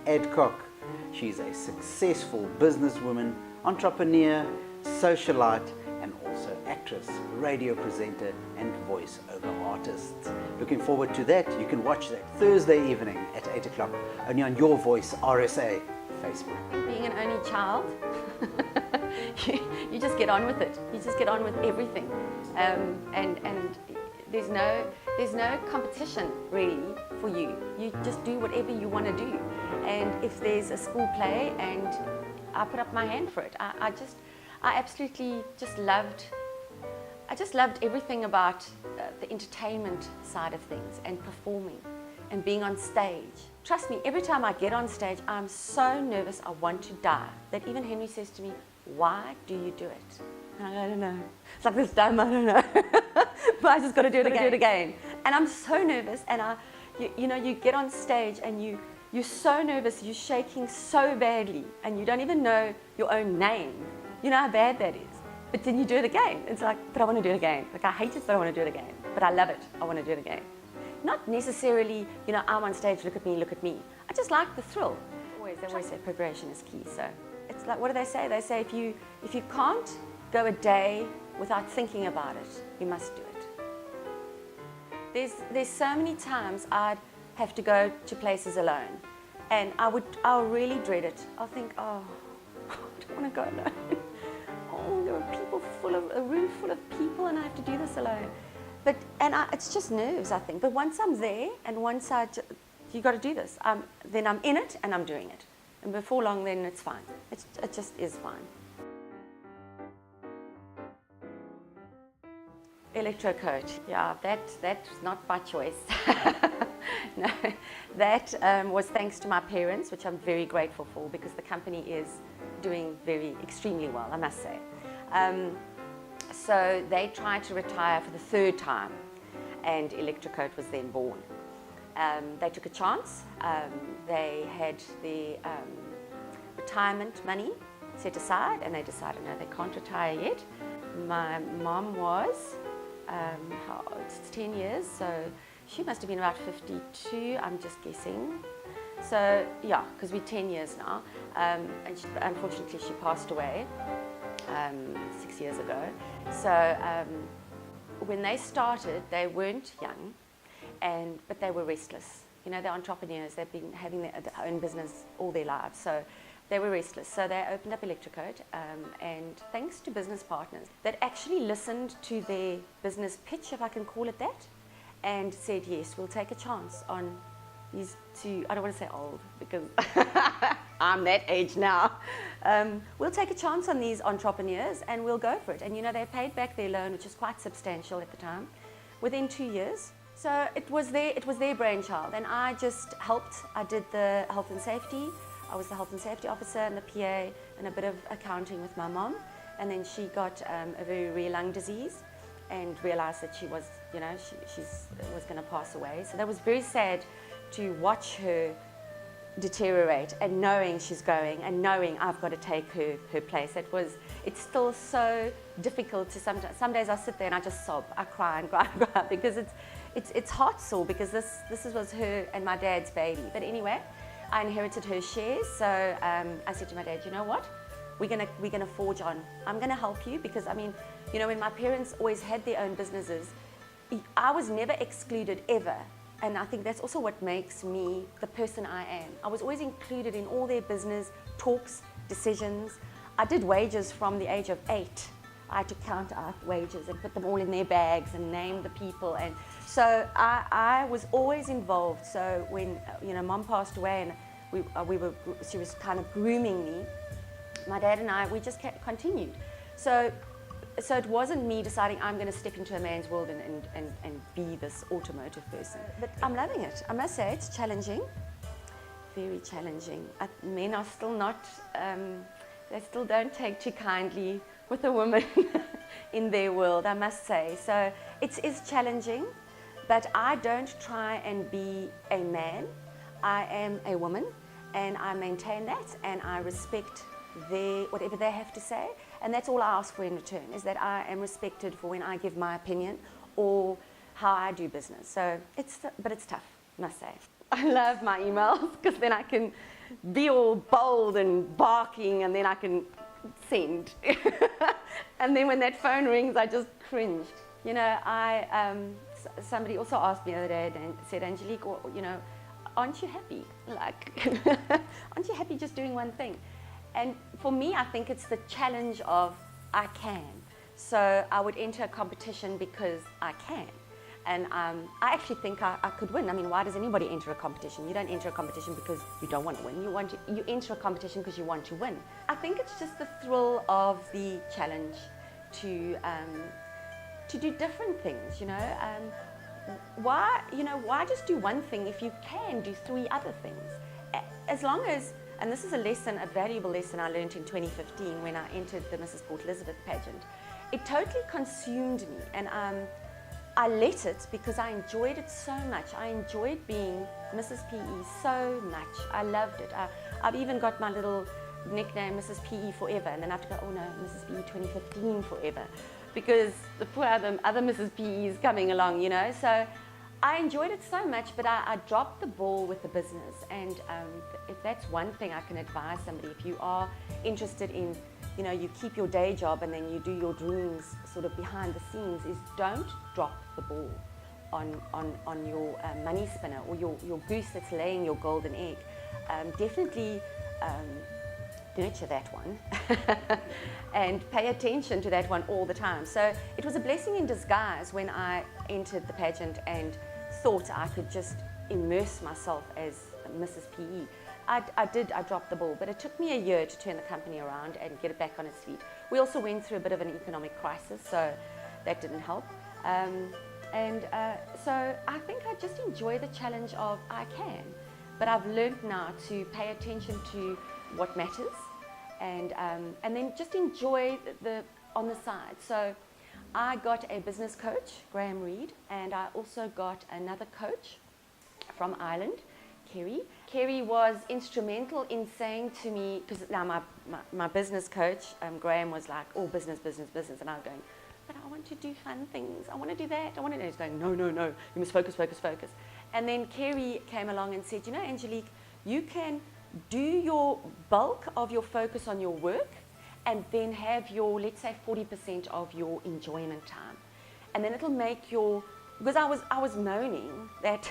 Adcock. She's a successful businesswoman, entrepreneur, socialite, and also actress, radio presenter, and voice-over artist. Looking forward to that. You can watch that Thursday evening at 8 o'clock, only on Your Voice RSA Facebook. Being an only child, you just get on with it. You just get on with everything, and there's no competition really for you. You just do whatever you want to do, and if there's a school play, and I put up my hand for it. I absolutely just loved. I just loved everything about the entertainment side of things, and performing and being on stage. Trust me, every time I get on stage, I'm so nervous I want to die, that even Henry says to me, "Why do you do it?" And I don't know. It's like this time, I don't know. But I just got to do it again. And I'm so nervous, and you know, you get on stage and you're so nervous, you're shaking so badly, and you don't even know your own name. You know how bad that is. But then you do it again. It's like, but I want to do it again. Like, I hate it, but I want to do it again. But I love it. I want to do it again. Not necessarily, you know, I'm on stage, look at me, look at me. I just like the thrill. They always say preparation is key. So it's like, what do they say? They say if you can't go a day without thinking about it, you must do it. There's so many times I'd have to go to places alone, and I'll really dread it. I'll think, oh, I don't want to go alone. Oh, there are people a room full of people, and I have to do this alone. But it's just nerves, I think. But once I'm there, and once you got to do this, then I'm in it and I'm doing it. And before long, then it's fine. It just is fine. Electrocoat, yeah, that's not by choice. No, that was thanks to my parents, which I'm very grateful for, because the company is doing extremely well, I must say. So they tried to retire for the third time, and Electrocoat was then born. They took a chance. They had the retirement money set aside, and they decided, no, they can't retire yet. My mom was, it's 10 years, so she must have been about 52, I'm just guessing. So yeah, because we're 10 years now, and unfortunately she passed away 6 years ago. So when they started, they weren't young, but they were restless. You know, they're entrepreneurs. They've been having their own business all their lives, so they were restless. So they opened up Electrocoat, and thanks to business partners that actually listened to their business pitch, if I can call it that, and said, yes, we'll take a chance on these two. I don't want to say old, because I'm that age now. We'll take a chance on these entrepreneurs, and we'll go for it. And you know, they paid back their loan, which is quite substantial at the time, within 2 years. So it was their brainchild, and I just helped. I did the health and safety. I was the health and safety officer and the PA, and a bit of accounting with my mom. And then she got a very rare lung disease, and realized that she was, you know, she was going to pass away. So that was very sad to watch her deteriorate, and knowing she's going, and knowing I've got to take her place. It's still so difficult to some days I sit there and I just sob. I cry and cry and cry, because it's heart sore, because this was her and my dad's baby. But anyway, I inherited her shares, so I said to my dad, you know what? We're gonna forge on. I'm gonna help you, because I mean, you know, when my parents always had their own businesses, I was never excluded ever. And I think that's also what makes me the person I am. I was always included in all their business talks, decisions. I did wages from the age of 8. I had to count out wages and put them all in their bags and name the people. And so I was always involved. So when, you know, Mom passed away, and she was kind of grooming me, my dad and I, we just continued. So it wasn't me deciding I'm going to step into a man's world and be this automotive person. But I'm loving it. I must say, it's challenging, very challenging. Men are still not, they still don't take too kindly with a woman in their world, I must say. So it is challenging, but I don't try and be a man. I am a woman, and I maintain that, and I respect whatever they have to say, and that's all I ask for in return, is that I am respected for when I give my opinion or how I do business. So but it's tough, I must say. I love my emails, because then I can be all bold and barking, and then I can send. And then when that phone rings, I just cringed. You know, somebody also asked me the other day and said, Angelique, you know, aren't you happy? Like, aren't you happy just doing one thing? And for me, I think it's the challenge of I can. So I would enter a competition because I can. And I actually think I could win. I mean, why does anybody enter a competition? You don't enter a competition because you don't want to win. You enter a competition because you want to win. I think it's just the thrill of the challenge to do different things, you know. Why just do one thing if you can do 3 other things? As long as, and this is a valuable lesson I learned in 2015 when I entered the Mrs. Port Elizabeth pageant. It totally consumed me, and I let it because I enjoyed it so much. I enjoyed being Mrs. PE so much. I loved it. I've even got my little nickname, Mrs. PE Forever, and then I have to go, oh no, Mrs. PE 2015 Forever, because the poor other Mrs. PE is coming along, you know. So I enjoyed it so much, but I dropped the ball with the business. And if that's one thing I can advise somebody, if you are interested in, you know, you keep your day job and then you do your dreams sort of behind the scenes, is don't drop the ball on your money spinner or your goose that's laying your golden egg. Definitely nurture that one and pay attention to that one all the time. So it was a blessing in disguise when I entered the pageant and thought I could just immerse myself as Mrs. PE. I dropped the ball, but it took me a year to turn the company around and get it back on its feet. We also went through a bit of an economic crisis, so that didn't help. So I think I just enjoy the challenge of I can, but I've learned now to pay attention to what matters, and then just enjoy the on the side. So I got a business coach, Graham Reed, and I also got another coach from Ireland, Kerry. Kerry was instrumental in saying to me, because now my business coach, Graham, was like, oh, business, and I was going, but I want to do fun things, I want to do that, I want to do. He's going, no, you must focus. And then Kerry came along and said, you know, Angelique, you can do your bulk of your focus on your work and then have your, let's say, 40% of your enjoyment time. And then it'll make your, because I was moaning that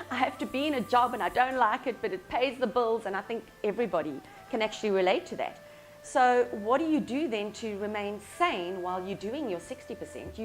I have to be in a job and I don't like it, but it pays the bills, and I think everybody can actually relate to that. So what do you do then to remain sane while you're doing your 60%?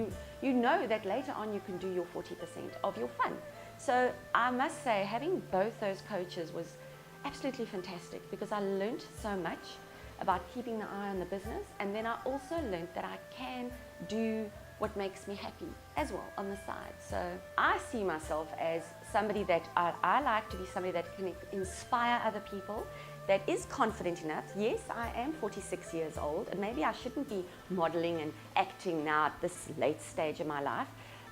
You know that later on you can do your 40% of your fun. So I must say, having both those coaches was absolutely fantastic, because I learned so much about keeping the eye on the business, and then I also learned that I can do what makes me happy as well on the side. So I see myself as somebody that I like to be somebody that can inspire other people, that is confident enough. Yes, I am 46 years old, and maybe I shouldn't be modeling and acting now at this late stage of my life,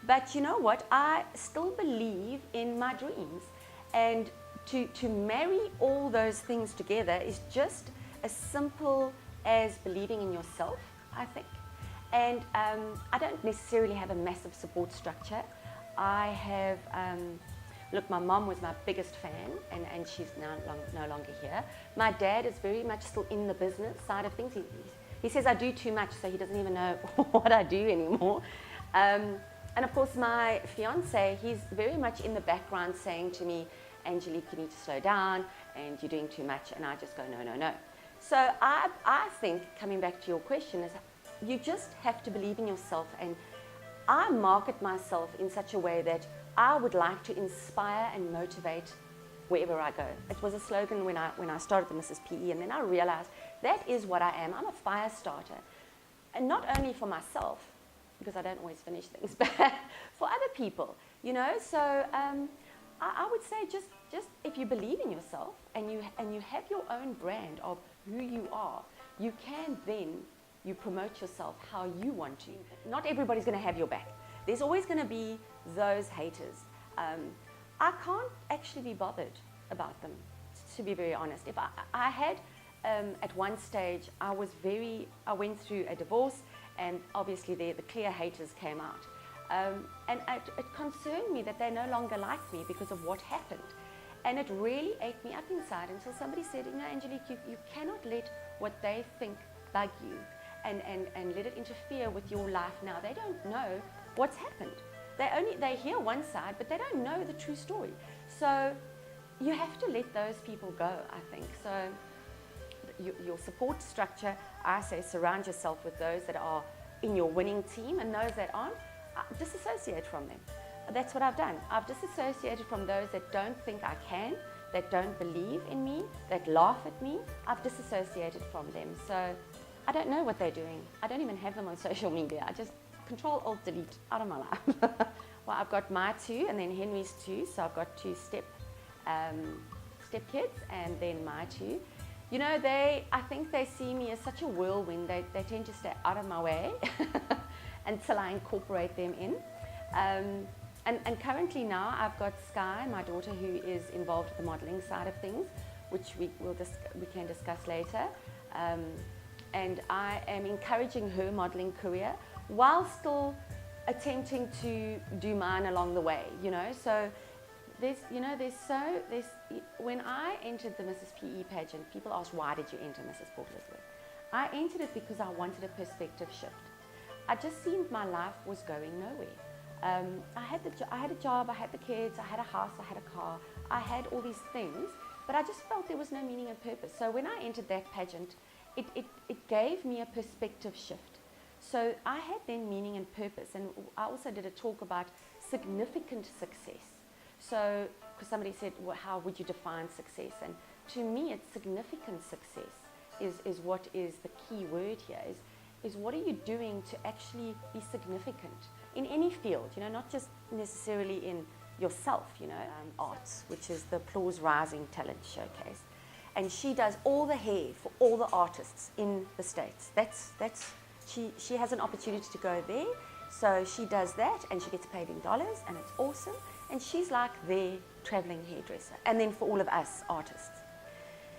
but you know what, I still believe in my dreams, and to marry all those things together is just as simple as believing in yourself, I think. And I don't necessarily have a massive support structure. I have, look, my mom was my biggest fan, and she's now no longer here. My dad is very much still in the business side of things. He says I do too much, so he doesn't even know what I do anymore. And of course, my fiance, he's very much in the background saying to me, Angelique, you need to slow down, and you're doing too much. And I just go, no. So I think, coming back to your question, is you just have to believe in yourself, and I market myself in such a way that I would like to inspire and motivate wherever I go. It was a slogan when I started the Mrs. PE, and then I realized that is what I am. I'm a fire starter, and not only for myself, because I don't always finish things, but for other people, you know. So I would say just if you believe in yourself and you have your own brand of who you are, you can then you promote yourself how you want to. Not everybody's going to have your back. There's always going to be those haters. I can't actually be bothered about them, to be very honest. If I had, at one stage, I went through a divorce, and obviously the clear haters came out. And it concerned me that they no longer liked me because of what happened. And it really ate me up inside until somebody said, Angelique, you cannot let what they think bug you and let it interfere with your life now. They don't know what's happened. They hear one side, but they don't know the true story. So you have to let those people go, I think. So your support structure, I say surround yourself with those that are in your winning team, and those that aren't, disassociate from them. That's what I've done. I've disassociated from those that don't think I can, that don't believe in me, that laugh at me. I've disassociated from them. So I don't know what they're doing. I don't even have them on social media. I just Control-Alt-Delete out of my life. Well, I've got my 2 and then Henry's 2. So I've got 2 step kids and then my 2. You know, I think they see me as such a whirlwind. They tend to stay out of my way until I incorporate them in. And currently now I've got Sky, my daughter, who is involved with the modelling side of things, which we can discuss later. And I am encouraging her modelling career while still attempting to do mine along the way, you know. So when I entered the Mrs. PE pageant, people asked, why did you enter Mrs. Port Elizabeth? I entered it because I wanted a perspective shift. I just seemed my life was going nowhere. I had a job, I had the kids, I had a house, I had a car, I had all these things, but I just felt there was no meaning and purpose. So when I entered that pageant, it gave me a perspective shift. So I had then meaning and purpose, and I also did a talk about significant success. So, because somebody said, well, how would you define success? And to me, it's significant success is what is the key word here, is what are you doing to actually be significant in any field, you know, not just necessarily in yourself, you know. Arts, which is the Applause Rising Talent Showcase. And she does all the hair for all the artists in the States. She has an opportunity to go there, so she does that and she gets paid in dollars, and it's awesome. And she's like their traveling hairdresser. And then for all of us artists.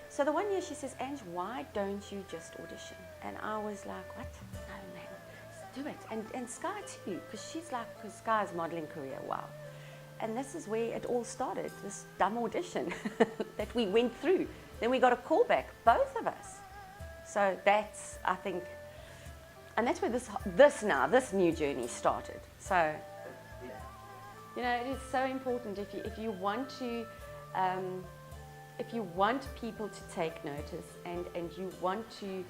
So the one year she says, Ange, why don't you just audition? And I was like, what? No, man, do it. And Sky too, because she's like, because Sky's modeling career, wow. And this is where it all started, this dumb audition that we went through. Then we got a call back, both of us. So that's, I think, and that's where this new journey started. So, you know, it is so important if you want to, if you want people to take notice and you want to,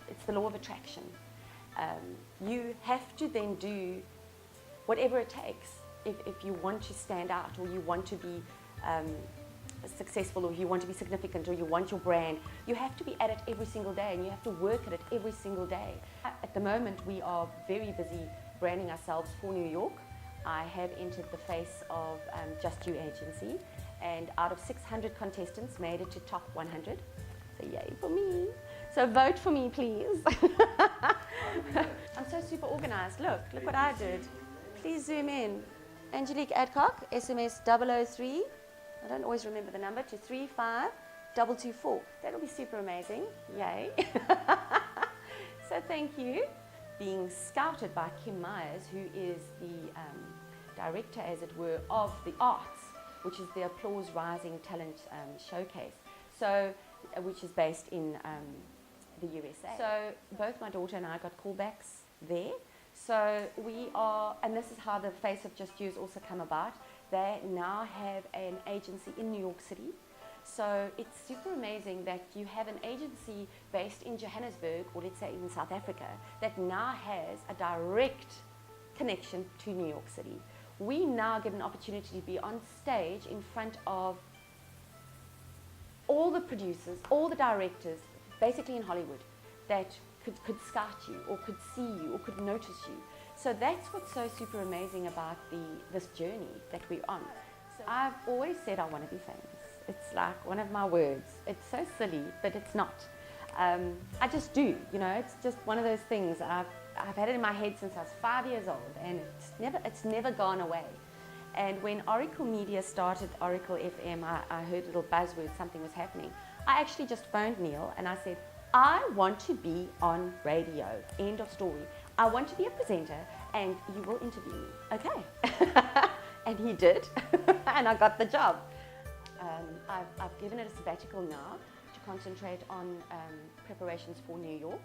it's the law of attraction. You have to then do whatever it takes if you want to stand out, or you want to be successful, or you want to be significant, or you want your brand. You have to be at it every single day, and you have to work at it every single day. At the moment, we are very busy branding ourselves for New York. I have entered the face of Just You Agency, and out of 600 contestants, made it to top 100. So yay for me. So vote for me, please. I'm so super organized. Look what I did. Please zoom in. Angelique Adcock, SMS 003. I don't always remember the number, to 35224. That'll be super amazing. Yay. So thank you. Being scouted by Kim Myers, who is the director, as it were, of the arts, which is the Applause Rising Talent Showcase, so which is based in the USA. So both my daughter and I got callbacks there. So we are, and this is how the face of Just You has also come about. They now have an agency in New York City. So it's super amazing that you have an agency based in Johannesburg, or let's say in South Africa, that now has a direct connection to New York City. We now get an opportunity to be on stage in front of all the producers, all the directors, basically in Hollywood, that could scout you, or could see you, or could notice you. So that's what's so super amazing about this journey that we're on. So I've always said I want to be famous. It's like one of my words. It's so silly, but it's not. I just do, you know, it's just one of those things. I've had it in my head since I was 5 years old, and it's never gone away. And when Oracle Media started Oracle FM, I heard a little buzzword, something was happening. I actually just phoned Neil and I said, I want to be on radio, end of story. I want to be a presenter and you will interview me, okay? And he did, and I got the job. I've given it a sabbatical now to concentrate on preparations for New York.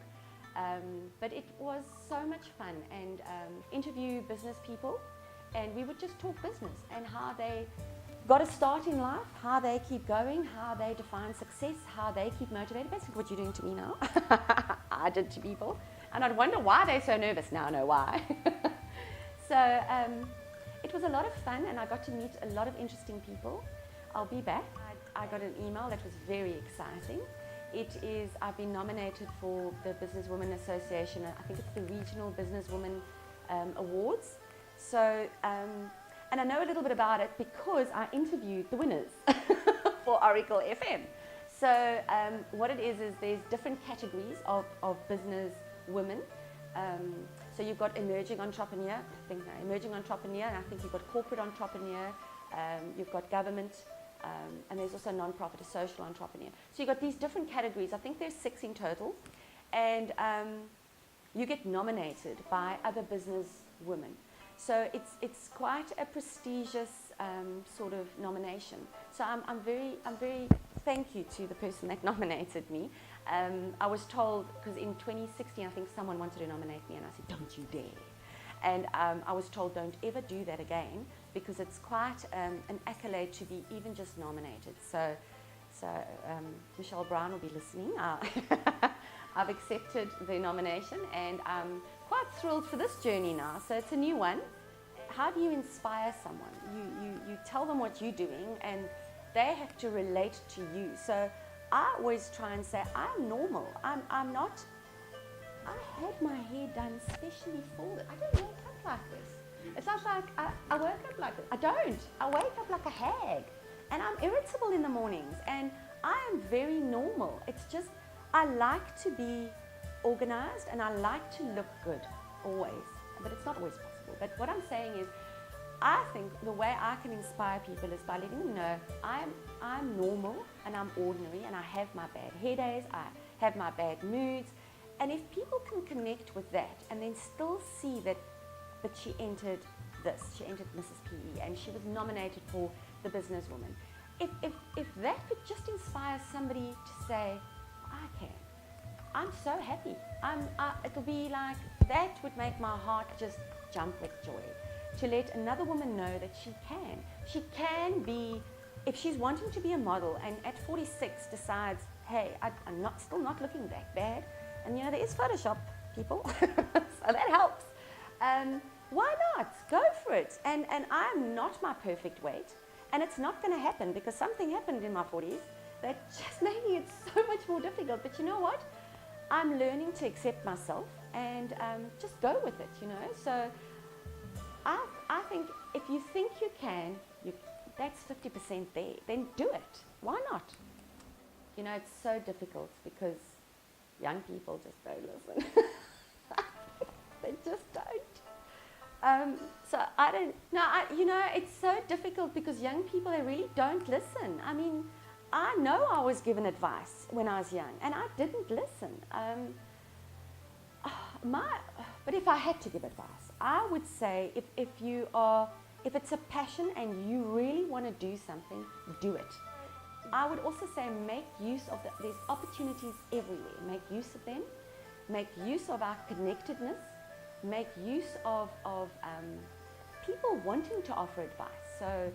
But it was so much fun, and interview business people, and we would just talk business and how they got a start in life, how they keep going, how they define success, how they keep motivated. Basically what you're doing to me now, I did to people. And I'd wonder why they're so nervous. Now I know why. So it was a lot of fun, and I got to meet a lot of interesting people. I'll be back. I got an email that was very exciting. I've been nominated for the Businesswomen Association, I think it's the Regional Businesswomen Awards. So, and I know a little bit about it because I interviewed the winners for Oracle FM. So what it is there's different categories of business women. So you've got emerging entrepreneur, emerging entrepreneur, and I think you've got corporate entrepreneur, you've got government, and there's also non-profit, a social entrepreneur. So you've got these different categories. I think there's 6 in total, and you get nominated by other business women. So it's quite a prestigious sort of nomination. So I'm very thank you to the person that nominated me. I was told, because in 2016 I think someone wanted to nominate me, and I said, don't you dare. And I was told, don't ever do that again, because it's quite an accolade to be even just nominated. So Michelle Brown will be listening. I've accepted the nomination, and I'm quite thrilled for this journey now. So it's a new one. How do you inspire someone? You tell them what you're doing, and they have to relate to you. So I always try and say, I'm normal. I'm not. I had my hair done specially for it. I don't wake up like this. It's not like I wake up like this. I don't. I wake up like a hag, and I'm irritable in the mornings, and I am very normal. It's just I like to be organized, and I like to look good always, but it's not always possible. But what I'm saying is, I think the way I can inspire people is by letting them know I'm normal and I'm ordinary, and I have my bad hair days, I have my bad moods, and if people can connect with that and then still see that she entered she entered Mrs. PE, and she was nominated for the Businesswoman. If that could just inspire somebody to say, I can. I'm so happy. It'll be like, that would make my heart just jump with joy. To let another woman know that she can. She can be, if she's wanting to be a model and at 46 decides, hey, I'm still not looking that bad. And you know, there is Photoshop, people, so that helps. Why not? Go for it. And I'm not my perfect weight. And it's not going to happen, because something happened in my 40s that just making it so much more difficult. But you know what? I'm learning to accept myself and just go with it, you know. So I think if you think you can, that's 50% there. Then do it. Why not? You know, it's so difficult because young people just don't listen. They just don't. So I don't. No, you know, it's so difficult because young people, they really don't listen. I mean, I know I was given advice when I was young, and I didn't listen. But if I had to give advice, I would say if it's a passion and you really want to do something, do it. I would also say make use of there's opportunities everywhere. Make use of them. Make use of our connectedness. Make use of people wanting to offer advice. So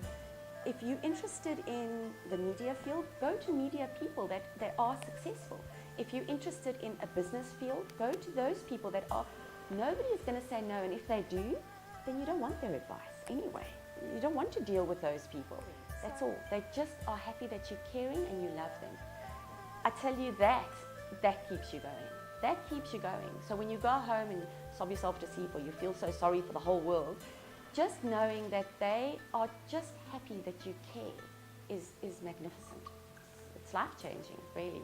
if you're interested in the media field, go to media people that are successful. If you're interested in a business field, go to those people that are, nobody is going to say no, and if they do, then you don't want their advice anyway. You don't want to deal with those people. That's all. They just are happy that you're caring and you love them. I tell you that keeps you going. That keeps you going. So when you go home and sob yourself to sleep, or you feel so sorry for the whole world, just knowing that they are just happy that you care is magnificent. It's life-changing, really.